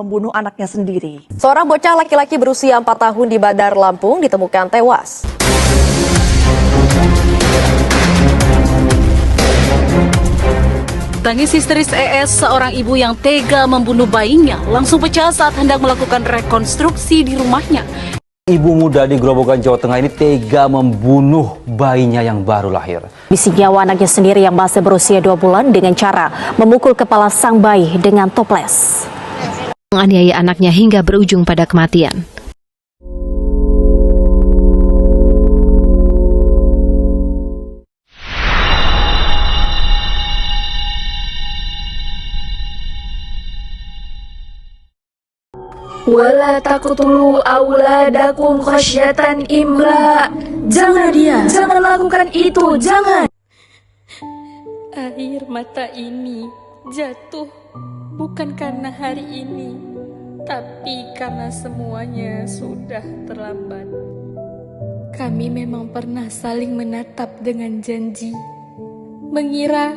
membunuh anaknya sendiri. Seorang bocah laki-laki berusia 4 tahun di Badar, Lampung ditemukan tewas. Tangis histeris ES, seorang ibu yang tega membunuh bayinya, langsung pecah saat hendak melakukan rekonstruksi di rumahnya. Ibu muda di Grobogan, Jawa Tengah ini tega membunuh bayinya yang baru lahir. Habisi nyawa anaknya sendiri yang masih berusia 2 bulan dengan cara memukul kepala sang bayi dengan toples. Menganiaya anaknya hingga berujung pada kematian. Wala taqtulu auladakum khasyatan imla. Jangan jangan lakukan itu, jangan. Air mata ini jatuh bukan karena hari ini, tapi karena semuanya sudah terlambat. Kami memang pernah saling menatap dengan janji, mengira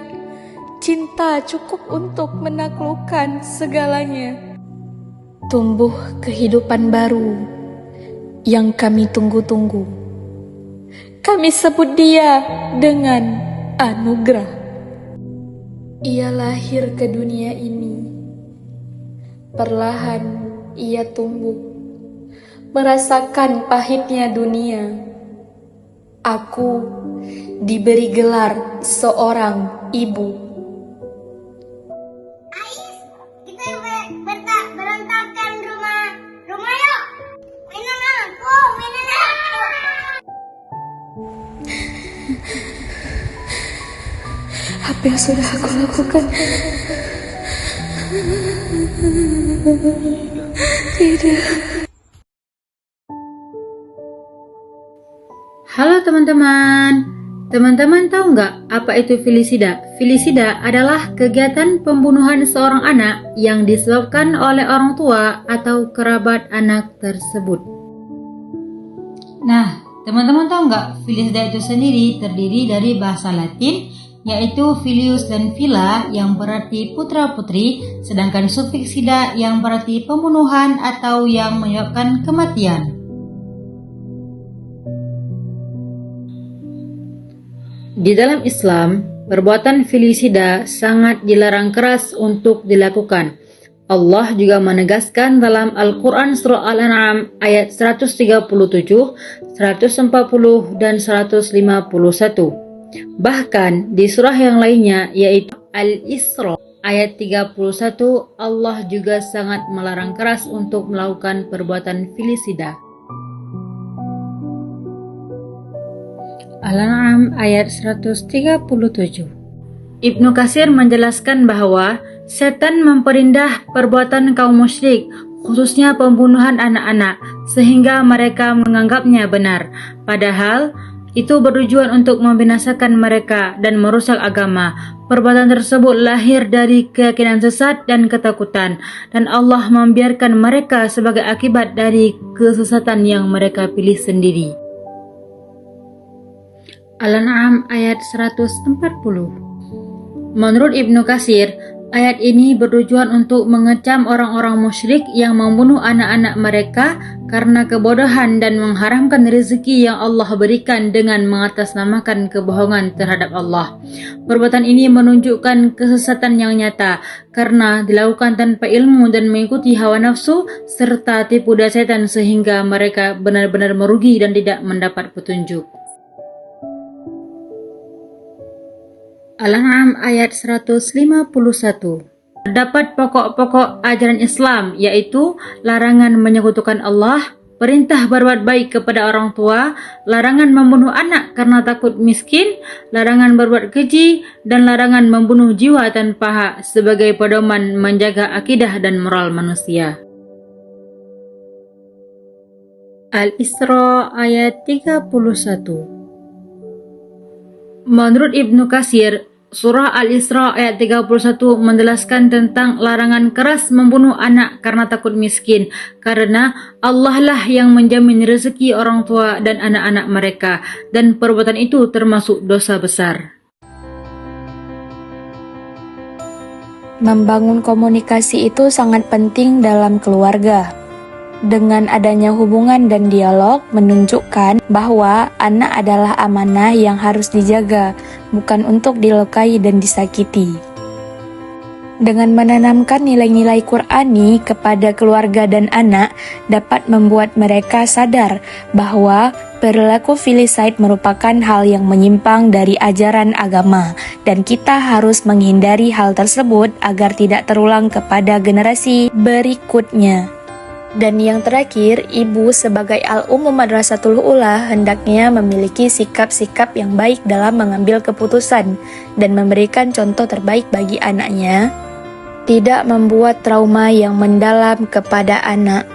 cinta cukup untuk menaklukkan segalanya. Tumbuh kehidupan baru yang kami tunggu-tunggu. Kami sebut dia dengan anugerah. Ia lahir ke dunia ini. Perlahan ia tumbuh, merasakan pahitnya dunia. Aku diberi gelar seorang ibu. Apa yang sudah aku lakukan? Tidak. Halo teman-teman. Teman-teman tahu nggak apa itu filisida? Filisida adalah kegiatan pembunuhan seorang anak yang disebabkan oleh orang tua atau kerabat anak tersebut. Nah, teman-teman tahu nggak filisida itu sendiri terdiri dari bahasa Latin, yaitu filius dan villa yang berarti putra-putri, sedangkan sufiks sida yang berarti pembunuhan atau yang menyebabkan kematian. Di dalam Islam, perbuatan filisida sangat dilarang keras untuk dilakukan. Allah juga menegaskan dalam Al-Quran Surah Al-An'am ayat 137, 140, dan 151. Bahkan di surah yang lainnya yaitu Al-Isra ayat 31, Allah juga sangat melarang keras untuk melakukan perbuatan filisida. Al-An'am ayat 137. Ibnu Katsir menjelaskan bahwa setan memperindah perbuatan kaum musyrik, khususnya pembunuhan anak-anak, sehingga mereka menganggapnya benar, padahal itu bertujuan untuk membinasakan mereka dan merusak agama. Perbuatan tersebut lahir dari keyakinan sesat dan ketakutan, dan Allah membiarkan mereka sebagai akibat dari kesesatan yang mereka pilih sendiri. Al-An'am ayat 140. Menurut Ibnu Katsir, ayat ini bertujuan untuk mengecam orang-orang musyrik yang membunuh anak-anak mereka karena kebodohan dan mengharamkan rezeki yang Allah berikan dengan mengatasnamakan kebohongan terhadap Allah. Perbuatan ini menunjukkan kesesatan yang nyata karena dilakukan tanpa ilmu dan mengikuti hawa nafsu serta tipu daya setan sehingga mereka benar-benar merugi dan tidak mendapat petunjuk. Al-An'am ayat 151. Terdapat pokok-pokok ajaran Islam, yaitu larangan menyekutukan Allah, perintah berbuat baik kepada orang tua, larangan membunuh anak karena takut miskin, larangan berbuat keji, dan larangan membunuh jiwa tanpa hak sebagai pedoman menjaga akidah dan moral manusia. Al-Isra ayat 31. Menurut Ibnu Katsir, surah Al-Isra ayat 31 menjelaskan tentang larangan keras membunuh anak karena takut miskin, karena Allah lah yang menjamin rezeki orang tua dan anak-anak mereka, dan perbuatan itu termasuk dosa besar. Membangun komunikasi itu sangat penting dalam keluarga. Dengan adanya hubungan dan dialog menunjukkan bahwa anak adalah amanah yang harus dijaga, bukan untuk dilukai dan disakiti. Dengan menanamkan nilai-nilai Qur'ani kepada keluarga dan anak dapat membuat mereka sadar bahwa perilaku filiside merupakan hal yang menyimpang dari ajaran agama dan kita harus menghindari hal tersebut agar tidak terulang kepada generasi berikutnya. Dan yang terakhir, ibu sebagai al-ummu Madrasatul Ula hendaknya memiliki sikap-sikap yang baik dalam mengambil keputusan dan memberikan contoh terbaik bagi anaknya, tidak membuat trauma yang mendalam kepada anak.